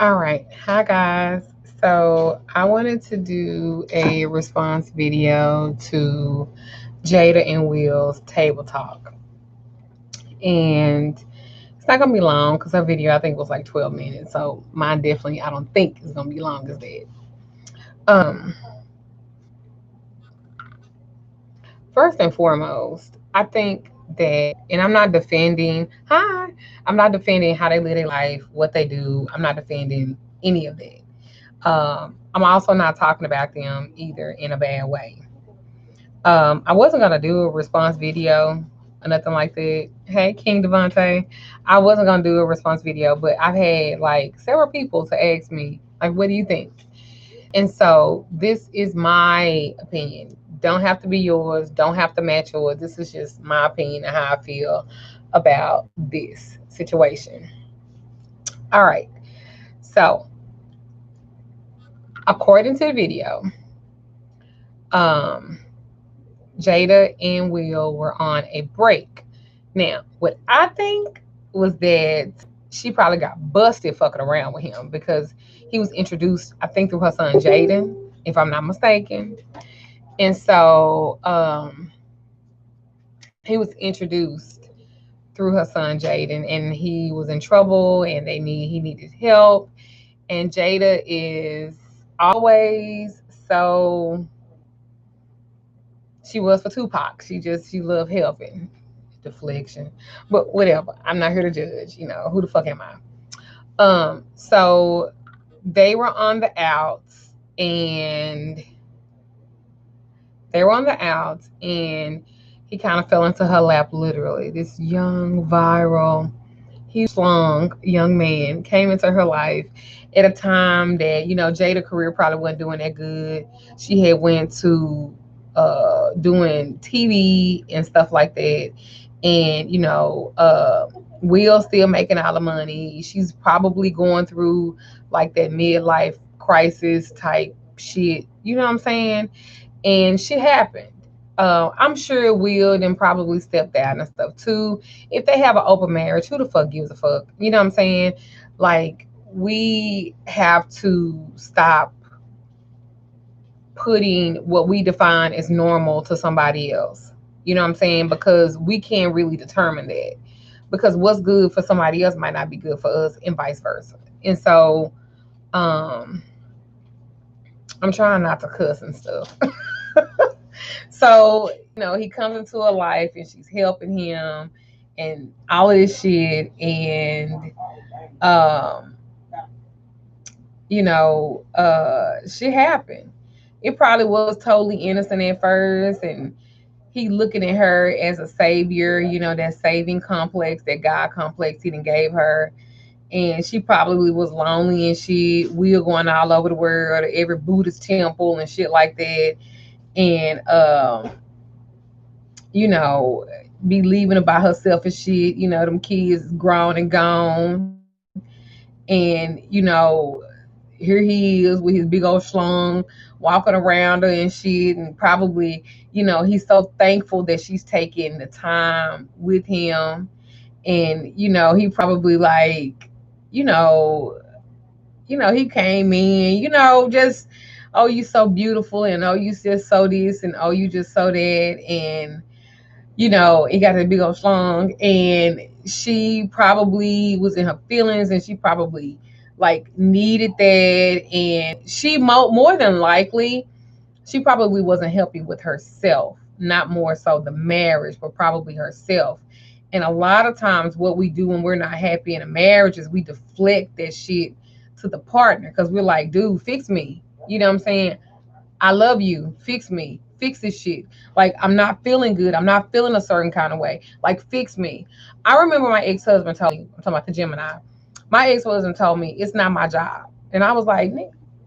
All right. Hi, guys. So, I wanted to do a response video to Jada and Will's table talk. And it's not going to be long because her video, I think, was like 12 minutes. So, mine definitely, I don't think is going to be long as that. Um, First and foremost, I think that, and I'm not defending how they live their life, what they do. I'm not defending any of that. I'm also not talking about them either in a bad way. I wasn't gonna do a response video or nothing like that. Hey, King Devontae, I wasn't gonna do a response video, but I've had like several people to ask me, like, what do you think? And so this is my opinion. Don't have to be yours. Don't have to match yours. This is just my opinion and how I feel about this situation. All right. So according to the video, um, Jada and Will were on a break. Now, what I think was that she probably got busted fucking around with him because he was introduced, I think, through her son Jaden, if I'm not mistaken. And so he was introduced through her son Jaden, and he was in trouble, and he needed help. And Jada is always so she was for Tupac. She loved helping. Deflection. But whatever. I'm not here to judge. Who the fuck am I? So they were on the outs and he kind of fell into her lap literally. This young, viral, huge slung young man came into her life at a time that, Jada's career probably wasn't doing that good. She had went to doing TV and stuff like that. And, Will still making all the money. She's probably going through like that midlife crisis type shit. You know what I'm saying? And shit happened. I'm sure Will then probably step down and stuff too. If they have an open marriage, who the fuck gives a fuck? You know what I'm saying? Like, we have to stop putting what we define as normal to somebody else. You know what I'm saying? Because we can't really determine that. Because what's good for somebody else might not be good for us, and vice versa. And so, um, I'm trying not to cuss and stuff. So, he comes into her life and she's helping him and all of this shit. And, um, shit happened. It probably was totally innocent at first. And he looking at her as a savior, that saving complex, that God complex he done gave her. And she probably was lonely and she will going all over the world, every Buddhist temple and shit like that. And, you know, be leaving about herself and shit. Them kids grown and gone. And, here he is with his big old schlong walking around her and shit. And probably, he's so thankful that she's taking the time with him. And, he probably like, you know, he came in, just, oh, you so beautiful, and oh, you just so this, and oh, you just so that. And he got that big old schlong, and she probably was in her feelings, and she probably like needed that, and she more than likely, she probably wasn't happy with herself, not more so the marriage, but probably herself. And a lot of times, what we do when we're not happy in a marriage is we deflect that shit to the partner because we're like, dude, fix me. You know what I'm saying? I love you. Fix me. Fix this shit. Like, I'm not feeling good. I'm not feeling a certain kind of way. Like, fix me. I remember my ex-husband told me, I'm talking about the Gemini. My ex-husband told me, it's not my job. And I was like,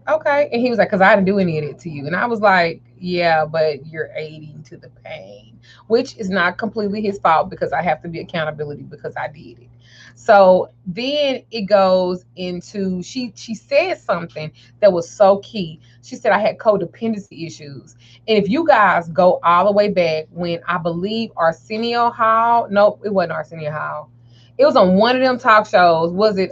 okay. And he was like, because I didn't do any of it to you. And I was like, yeah, but you're aiding to the pain, which is not completely his fault because I have to be accountability because I did it. So then it goes into she said something that was so key. She said I had codependency issues. And if you guys go all the way back when I believe Arsenio Hall, nope, it wasn't Arsenio Hall. It was on one of them talk shows. Was it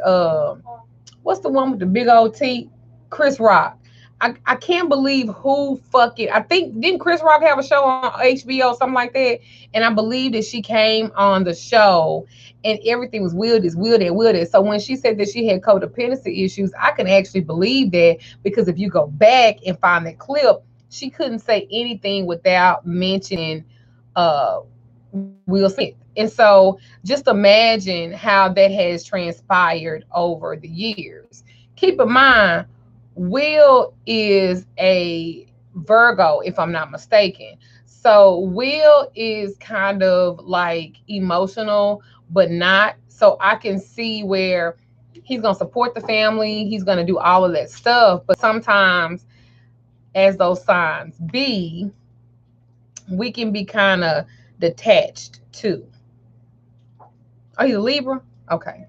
What's the one with the big old teeth? Chris Rock. I can't believe who fucking, I think, didn't Chris Rock have a show on HBO, something like that? And I believe that she came on the show and everything was wielded. So when she said that she had codependency issues, I can actually believe that, because if you go back and find that clip, she couldn't say anything without mentioning uh Will Smith. And so just imagine how that has transpired over the years. Keep in mind, Will is a Virgo, if I'm not mistaken. So Will is kind of like emotional, but not. So I can see where he's going to support the family, he's going to do all of that stuff. But sometimes, as those signs be, we can be kind of detached too. Oh, he's a Libra? Okay.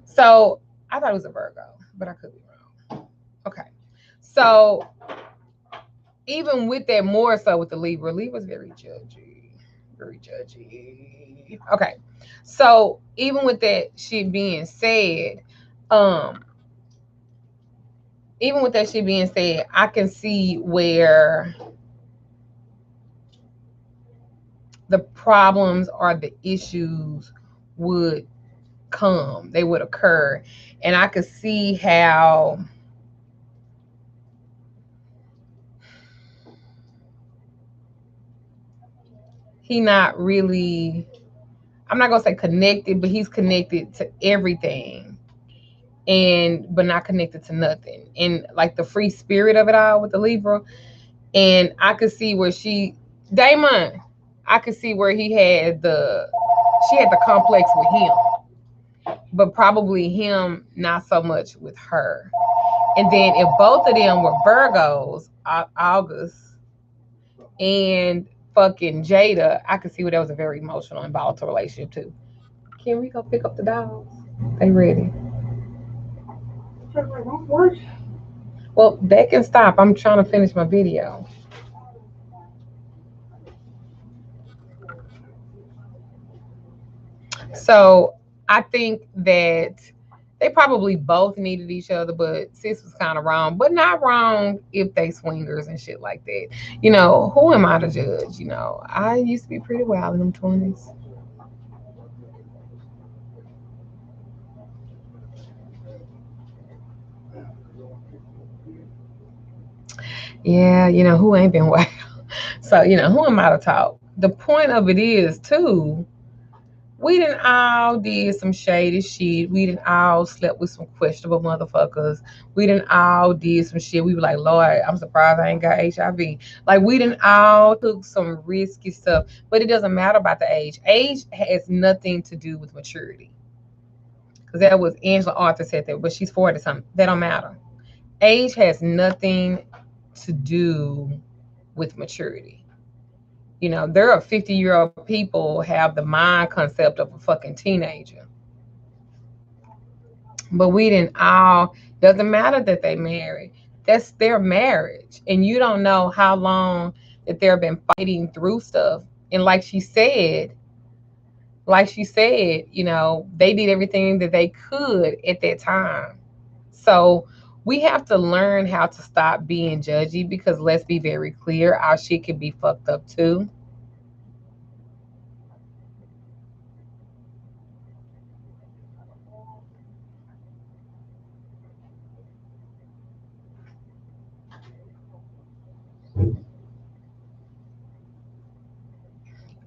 So I thought it was a Virgo, but I could be wrong. Okay. So even with that, more so with the Libra's very judgy. Very judgy. Okay. So even with that shit being said, um, I can see where the problems or the issues would they would occur. And I could see how he not really, I'm not gonna say connected, but he's connected to everything, and but not connected to nothing. And like the free spirit of it all with the Libra. And I could see where Damon, I could see where she had the complex with him, but probably him not so much with her. And then if both of them were Virgos, August and fucking Jada, I could see where that was a very emotional and volatile relationship too. Can we go pick up the dogs? They ready? Well, they can stop. I'm trying to finish my video. So I think that they probably both needed each other, but sis was kind of wrong, but not wrong if they swingers and shit like that. Who am I to judge? I used to be pretty wild in them 20s. Yeah, who ain't been wild? So, who am I to talk? The point of it is, too, we done all did some shady shit. We done all slept with some questionable motherfuckers. We done all did some shit. We were like, Lord, I'm surprised I ain't got HIV. Like, we done all took some risky stuff. But it doesn't matter about the age. Age has nothing to do with maturity. Because that was Angela Arthur said that, but she's 40 something. That don't matter. Age has nothing to do with maturity. There are 50-year-old people have the mind concept of a fucking teenager. But we didn't all, doesn't matter that they married. That's their marriage. And you don't know how long that they've been fighting through stuff. And like she said, they did everything that they could at that time. So we have to learn how to stop being judgy, because let's be very clear, our shit can be fucked up too.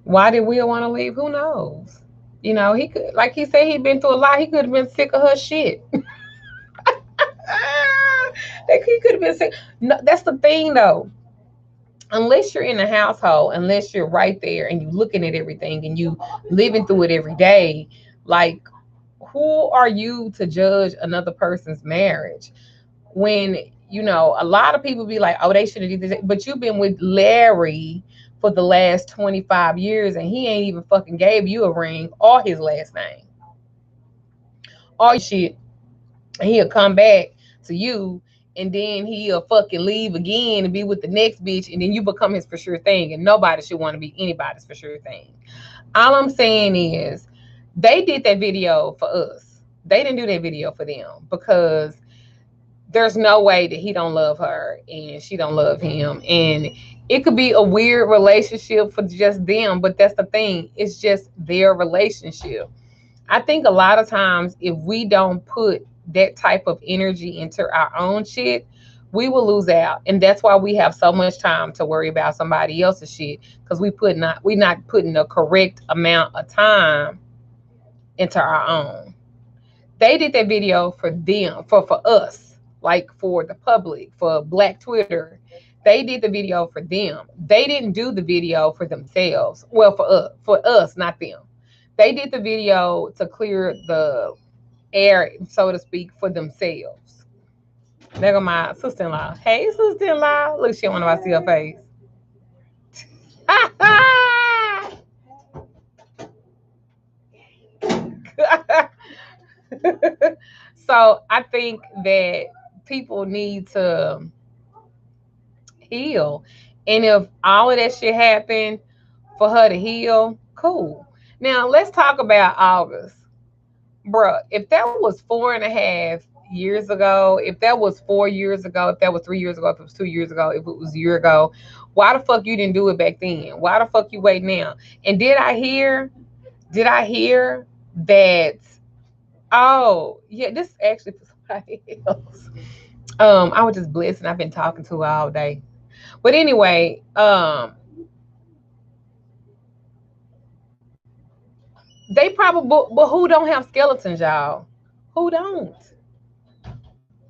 Why did Will want to leave? Who knows? He could, like he said, he'd been through a lot. He could have been sick of her shit. Like, he could have been sick. No, that's the thing, though. Unless you're in the household, unless you're right there and you looking at everything and you living through it every day, like, who are you to judge another person's marriage? When a lot of people be like, oh, they should have did this, but you've been with Larry for the last 25 years and he ain't even fucking gave you a ring or his last name or shit. And he'll come back to you, and then he'll fucking leave again and be with the next bitch, and then you become his for sure thing, and nobody should want to be anybody's for sure thing. All I'm saying is, they did that video for us. They didn't do that video for them because there's no way that he don't love her and she don't love him. And it could be a weird relationship for just them, but that's the thing. It's just their relationship. I think a lot of times if we don't put that type of energy into our own shit, we will lose out. And that's why we have so much time to worry about somebody else's shit because we not putting the correct amount of time into our own. They did that video for them, for us, like for the public, for Black Twitter. They did the video for them. They didn't do the video for themselves. Well, for us, not them. They did the video to clear the air, so to speak, for themselves. There go my sister-in-law. Hey, sister-in-law. Look, she don't want to see her face. So I think that people need to heal. And if all of that shit happened for her to heal, cool. Now let's talk about August. Bruh, if that was 4.5 years ago, if that was 4 years ago, if that was 3 years ago, if it was 2 years ago, if it was a year ago, why the fuck you didn't do it back then? Why the fuck you wait now? And did I hear that, oh yeah, this is actually for somebody else. I was just blessed and I've been talking to her all day. But anyway, they probably, but who don't have skeletons, y'all? Who don't?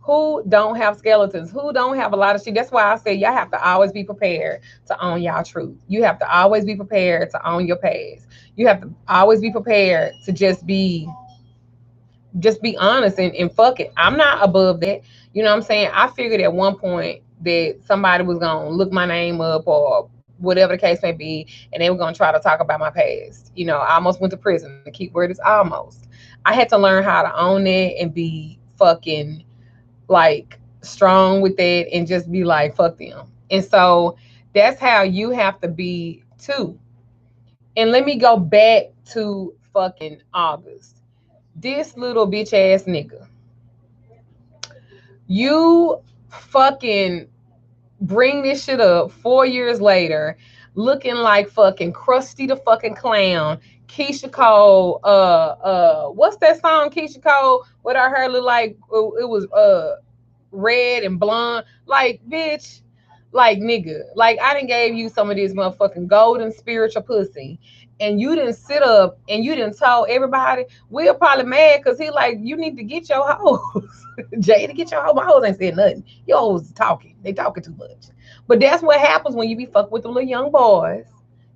Who don't have skeletons? Who don't have a lot of shit? That's why I say y'all have to always be prepared to own y'all truth. You have to always be prepared to own your past. You have to always be prepared to just be honest and fuck it. I'm not above that. You know what I'm saying? I figured at one point that somebody was gonna look my name up or whatever the case may be, and they were gonna try to talk about my past. I almost went to prison. The key word is almost. I had to learn how to own it and be fucking like strong with that and just be like, fuck them. And so that's how you have to be too. And let me go back to fucking August. This little bitch ass nigga. You fucking bring this shit up 4 years later, looking like fucking Krusty the fucking Clown. Keisha Cole, what's that song, Keisha Cole? What I heard look like it was red and blonde. Like, bitch, like nigga. Like I done gave you some of this motherfucking golden spiritual pussy. And you didn't sit up and you didn't tell everybody. We're probably mad because he like, you need to get your hoes. Jada, get your hoes. My hoes ain't saying nothing. Your hoes talking. They talking too much. But that's what happens when you be fucking with the little young boys.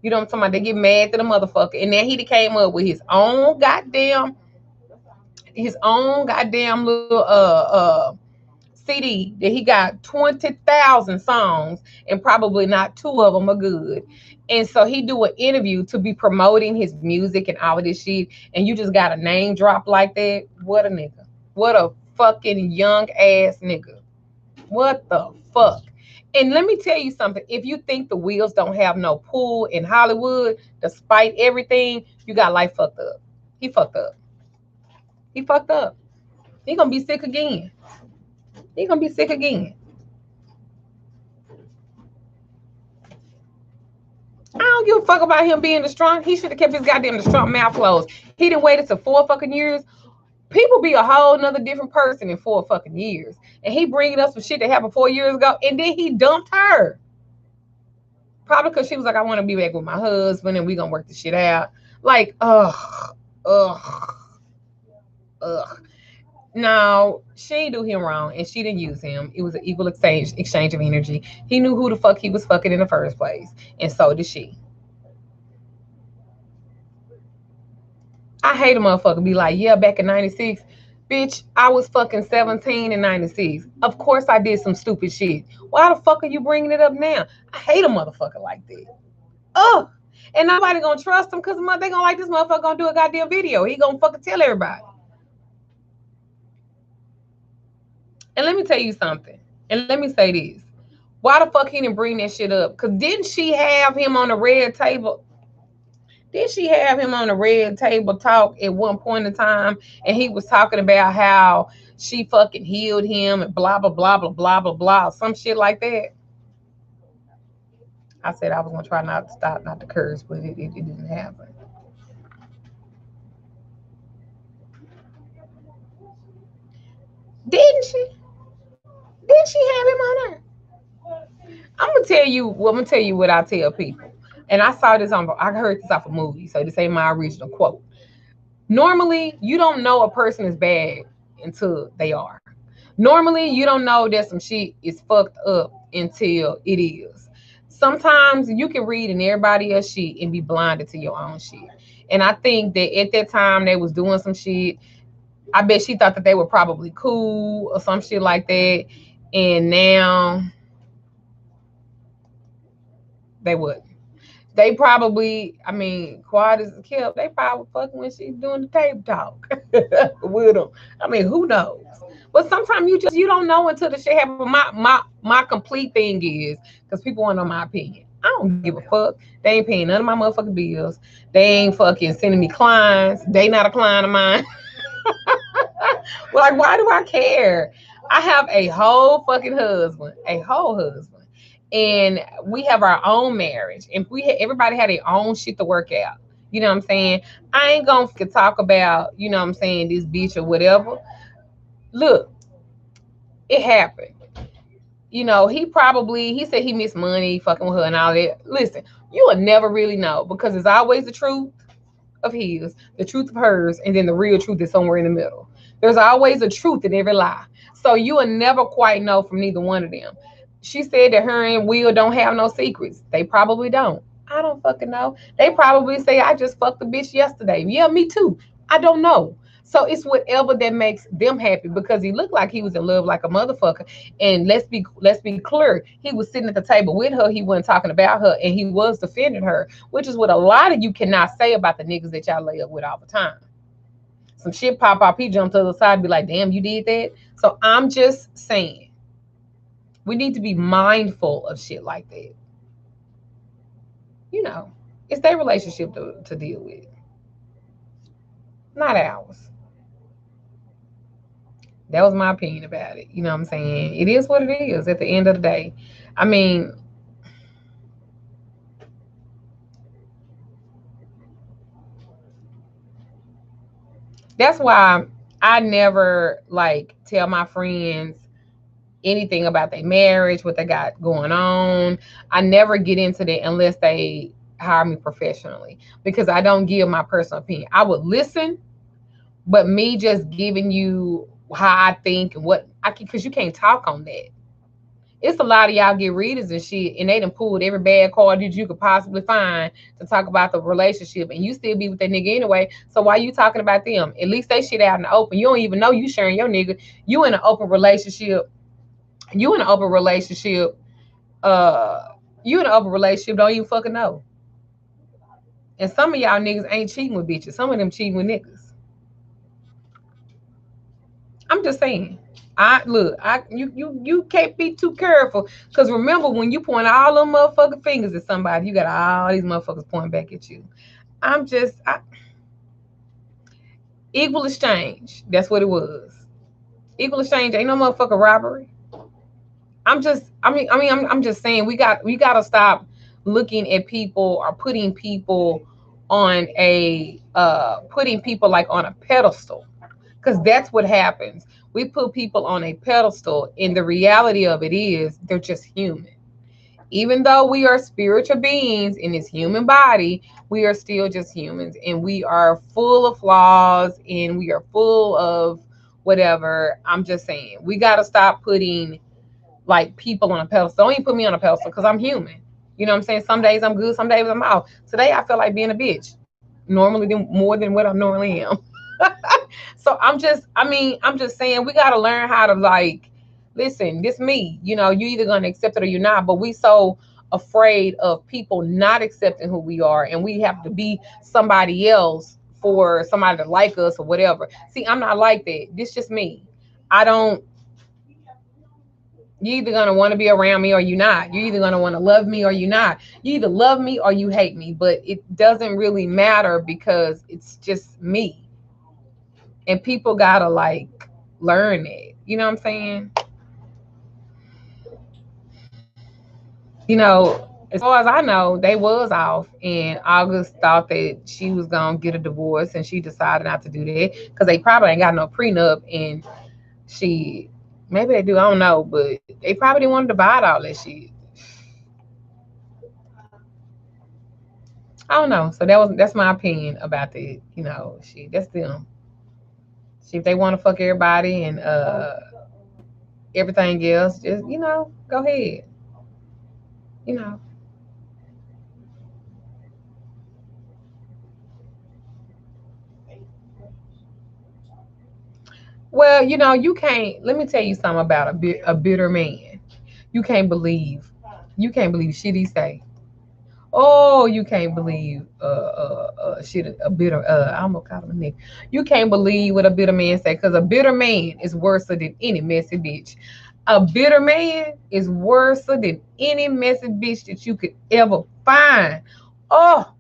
You know what I'm talking about? They get mad to the motherfucker. And then he came up with his own goddamn little CD that he got 20,000 songs and probably not two of them are good. And so he do an interview to be promoting his music and all of this shit. And you just got a name drop like that. What a nigga. What a fucking young ass nigga. What the fuck? And let me tell you something. If you think the wheels don't have no pull in Hollywood, despite everything, you got life fucked up. He fucked up. He fucked up. He gonna be sick again. He gonna be sick again. I don't give a fuck about him being distraught. He should have kept his goddamn distraught mouth closed. He didn't wait until 4 fucking years. People be a whole nother different person in 4 fucking years. And he bringing us some shit that happened 4 years ago. And then he dumped her. Probably because she was like, I want to be back with my husband and we gonna work the shit out. Like, ugh, ugh, ugh. No, she didn't do him wrong and she didn't use him. It was an equal exchange of energy. He knew who the fuck he was fucking in the first place. And so did she. I hate a motherfucker be like, yeah, back in 96, bitch, I was fucking 17 in 96. Of course I did some stupid shit. Why the fuck are you bringing it up now? I hate a motherfucker like that. Ugh. And nobody gonna trust him because they gonna like this motherfucker gonna do a goddamn video. He gonna fucking tell everybody. And let me tell you something. And let me say this. Why the fuck he didn't bring that shit up? Because didn't she have him on the red table? Did she have him on a red table talk at one point in time, and he was talking about how she fucking healed him and blah blah blah blah blah blah blah, some shit like that? I said I was gonna try not to stop, not to curse, but it didn't happen. Didn't she? Didn't she have him on her? I'm gonna tell you. Well, I'm gonna tell you what I tell people. And I saw this on. I heard this off a movie, so this ain't my original quote. Normally, you don't know a person is bad until they are. Normally, you don't know that some shit is fucked up until it is. Sometimes you can read in everybody else's shit and be blinded to your own shit. And I think that at that time they was doing some shit. I bet she thought that they were probably cool or some shit like that. And now they would. They probably, I mean, quiet as kept. They probably fucking when she's doing the tape talk with them. I mean, who knows? But sometimes you don't know until the shit happens. My complete thing is because people want to know my opinion. I don't give a fuck. They ain't paying none of my motherfucking bills. They ain't fucking sending me clients. They not a client of mine. Like, why do I care? I have a whole fucking husband, a whole husband, and we have our own marriage. And everybody had their own shit to work out. You know what I'm saying? I ain't gonna talk about, you know what I'm saying, this bitch or whatever. Look, it happened. You know, he said he missed money fucking with her and all that. Listen, you will never really know because it's always the truth of his, the truth of hers, and then the real truth is somewhere in the middle. There's always a truth in every lie. So you will never quite know from neither one of them. She said that her and Will don't have no secrets. They probably don't. I don't fucking know. They probably say I just fucked the bitch yesterday. Yeah, me too. I don't know. So it's whatever that makes them happy because he looked like he was in love like a motherfucker. And let's be clear, he was sitting at the table with her. He wasn't talking about her, and he was defending her, which is what a lot of you cannot say about the niggas that y'all lay up with all the time. Some shit pop up, he jumped to the side and be like, damn, you did that. So I'm just saying, we need to be mindful of shit like that. You know, it's their relationship to deal with, not ours. That was my opinion about it. You know what I'm saying? It is what it is at the end of the day. I mean, that's why I never like tell my friends anything about their marriage, what they got going on. I never get into that unless they hire me professionally because I don't give my personal opinion. I would listen, but me just giving you how I think and what I can, because you can't talk on that. It's a lot of y'all get readers and shit, and they done pulled every bad card that you could possibly find to talk about the relationship, and you still be with that nigga anyway. So why you talking about them? At least they shit out in the open. You don't even know you sharing your nigga. You in an open relationship. You in an open relationship. Uh, you in an open relationship. Don't even fucking know. And some of y'all niggas ain't cheating with bitches. Some of them cheating with niggas. I'm just saying. I look, you can't be too careful because remember when you point all them motherfucking fingers at somebody, you got all these motherfuckers pointing back at you. Equal exchange. That's what it was. Equal exchange ain't no motherfucking robbery. I'm just saying we gotta stop looking at people or putting people like on a pedestal because that's what happens. We put people on a pedestal, and the reality of it is they're just human. Even though we are spiritual beings in this human body, we are still just humans, and we are full of flaws, and we are full of whatever. I'm just saying we got to stop putting like people on a pedestal. Don't even put me on a pedestal because I'm human. You know what I'm saying? Some days I'm good, some days I'm out. Today I feel like being a bitch. Normally more than what I normally am. So I'm just saying we gotta learn how to like listen, this me. You know, you either gonna accept it or you're not. But we so afraid of people not accepting who we are and we have to be somebody else for somebody to like us or whatever. See, I'm not like that. This just me. I don't You either gonna want to be around me or you not. You either gonna want to love me or you not. You either love me or you hate me. But it doesn't really matter because it's just me. And people gotta like learn it. You know what I'm saying? You know, as far as I know, they was off, and August thought that she was gonna get a divorce, and she decided not to do that because they probably ain't got no prenup, and she maybe they do, I don't know, but they probably didn't want to divide all that shit. I don't know. So that's my opinion about that. You know, she that's them. See if they want to fuck everybody and everything else, just go ahead. You know. Well, you can't. Let me tell you something about a bitter man. You can't believe. You can't believe shit he say. Oh, you can't believe shit a bitter I'm gonna call him a nigga. You can't believe what a bitter man say because a bitter man is worse than any messy bitch. A bitter man is worse than any messy bitch that you could ever find. Oh,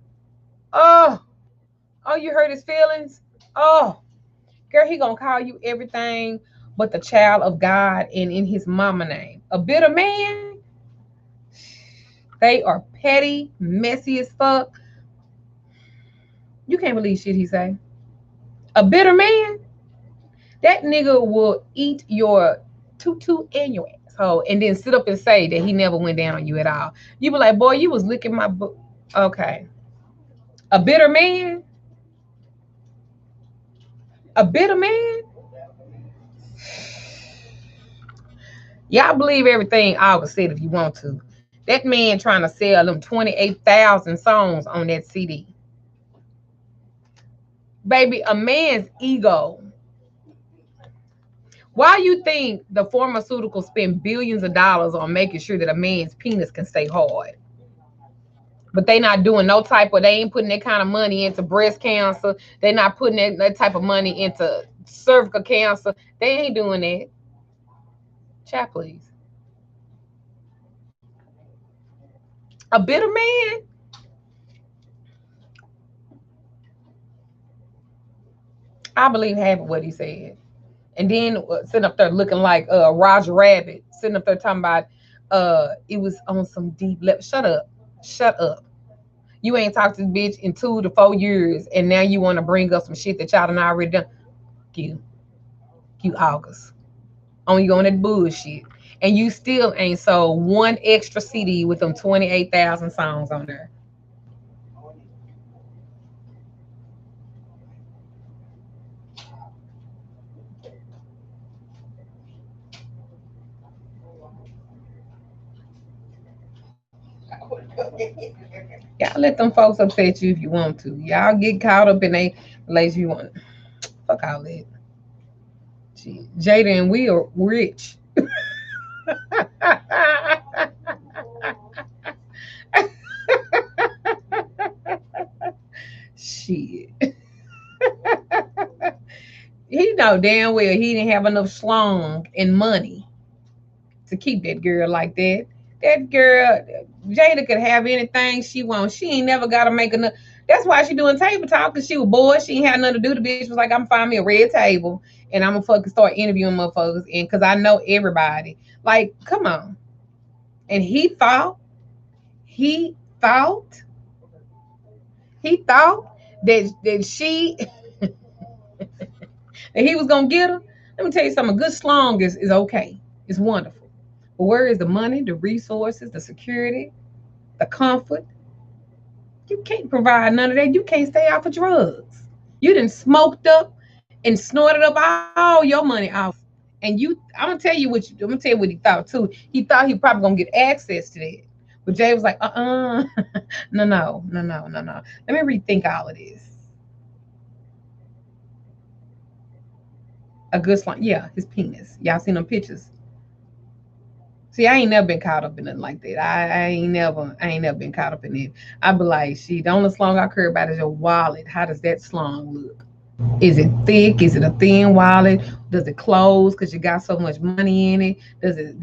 oh, oh, you hurt his feelings? Oh, girl, he gonna call you everything but the child of God and in his mama name. A bitter man, they are petty, messy as fuck. You can't believe shit he say. A bitter man, that nigga will eat your tutu and your asshole and then sit up and say that he never went down on you at all. You be like, boy, you was licking my book. Okay. A bitter man, a bitter man, y'all believe everything August said if you want to. That man trying to sell them 28,000 songs on that CD. Baby, a man's ego. Why you think the pharmaceuticals spend billions of dollars on making sure that a man's penis can stay hard? But they not doing no type of, they ain't putting that kind of money into breast cancer. They not putting that type of money into cervical cancer. They ain't doing that. Chat, please. A bitter man. I believe half of what he said. And then sitting up there looking like Roger Rabbit, sitting up there talking about it was on some deep level. Shut up. Shut up. You ain't talked to this bitch in 2 to 4 years, and now you want to bring up some shit that y'all done already done. You, you August. On you on that bullshit. And you still ain't sold one extra CD with them 28,000 songs on there. Y'all let them folks upset you if you want to. Y'all get caught up in a place you want. Fuck all that. Jada and we are rich. Shit. He know damn well he didn't have enough schlong and money to keep that girl like that. That girl, Jada could have anything she wants. She ain't never got to make enough. That's why she doing table talk, because she was bored. She ain't had nothing to do. The bitch was like, I'm find me a red table and I'm gonna fucking start interviewing motherfuckers. And because I know everybody. Like, come on. And he thought, he thought that she, that he was gonna get her. Let me tell you something. A good slong is okay. It's wonderful. But where is the money, the resources, the security, the comfort? You can't provide none of that. You can't stay off of drugs. You done smoked up and snorted up all your money off. And I'm gonna tell you I'm gonna tell you what he thought too. He thought he probably gonna get access to that. But Jay was like, no, no, no, no, no, no. Let me rethink all of this. A good slime, yeah, his penis. Y'all seen them pictures? See, I ain't never been caught up in nothing like that. I ain't never been caught up in it. I be like, she the only slong I care about is your wallet. How does that slong look? Is it thick? Is it a thin wallet? Does it close because you got so much money in it? Does it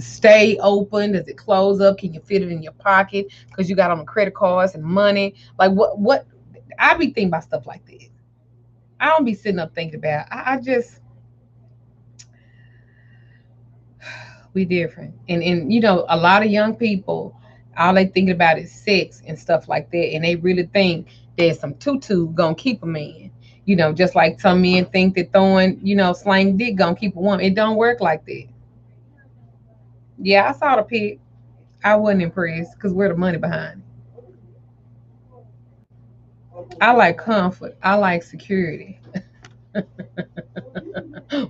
stay open? Does it close up? Can you fit it in your pocket because you got on the credit cards and money? Like what I be thinking about stuff like this. I don't be sitting up thinking about. I just we different, and a lot of young people, all they thinking about is sex and stuff like that, and they really think there's some tutu gonna keep a man. Just like some men think that throwing, slang dick gonna keep a woman. It don't work like that. Yeah, I saw the pic. I wasn't impressed because where the money behind it. I like comfort. I like security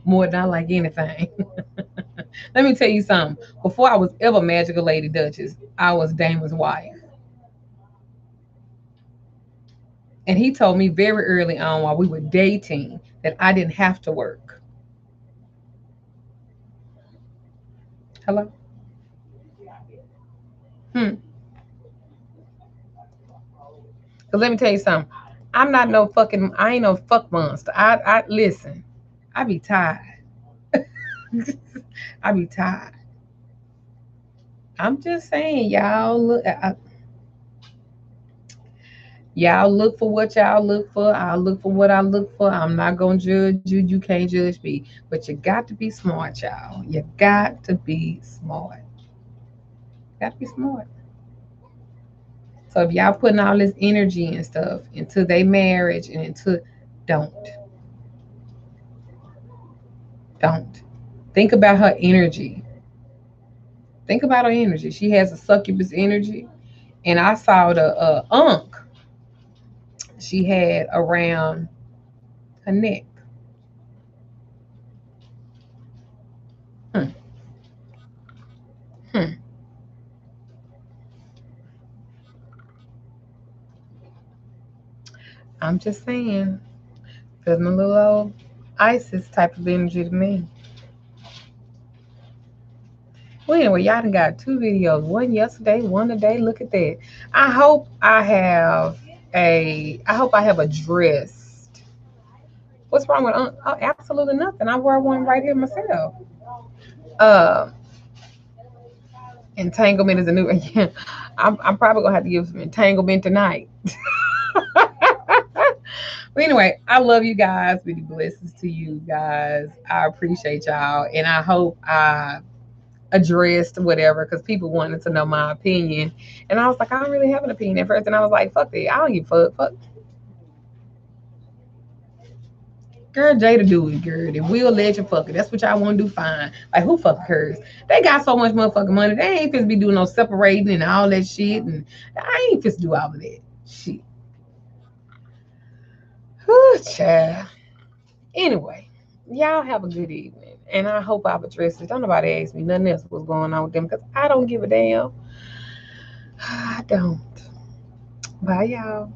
more than I like anything. Let me tell you something. Before I was ever Magical Lady Duchess, I was Damon's wife. And he told me very early on while we were dating that I didn't have to work. Hello? Hmm. Because let me tell you something. I ain't no fuck monster. I listen, I be tired. I be tired. I'm just saying, y'all look for what y'all look for. I look for what I look for. I'm not gonna judge you. You can't judge me. But you got to be smart, y'all. You got to be smart. Got to be smart. So if y'all putting all this energy and stuff into their marriage and don't, don't think about her energy. Think about her energy. She has a succubus energy, and I saw the unk she had around her neck. Hmm. Hmm. I'm just saying, feeling a little old ISIS type of energy to me. Well, anyway, y'all done got two videos. One yesterday, one today. Look at that. I hope I have I hope I have addressed. What's wrong with absolutely nothing. I wear one right here myself. Uh, entanglement is a new. Yeah, I'm probably gonna have to give some entanglement tonight. But anyway, I love you guys. Many blessings to you guys. I appreciate y'all, and I hope I addressed whatever because people wanted to know my opinion, and I was like, I don't really have an opinion at first, and I was like, fuck it, I don't give a fuck. Girl, Jada do it, girl. And we'll let you fuck it. That's what y'all want to do, fine. Like, who fuck hers? They got so much motherfucking money. They ain't supposed to be doing no separating and all that shit. And I ain't supposed to do all of that shit. Whew, child. Anyway, y'all have a good evening. And I hope I've addressed it. Don't nobody ask me nothing else what's going on with them because I don't give a damn. I don't. Bye, y'all.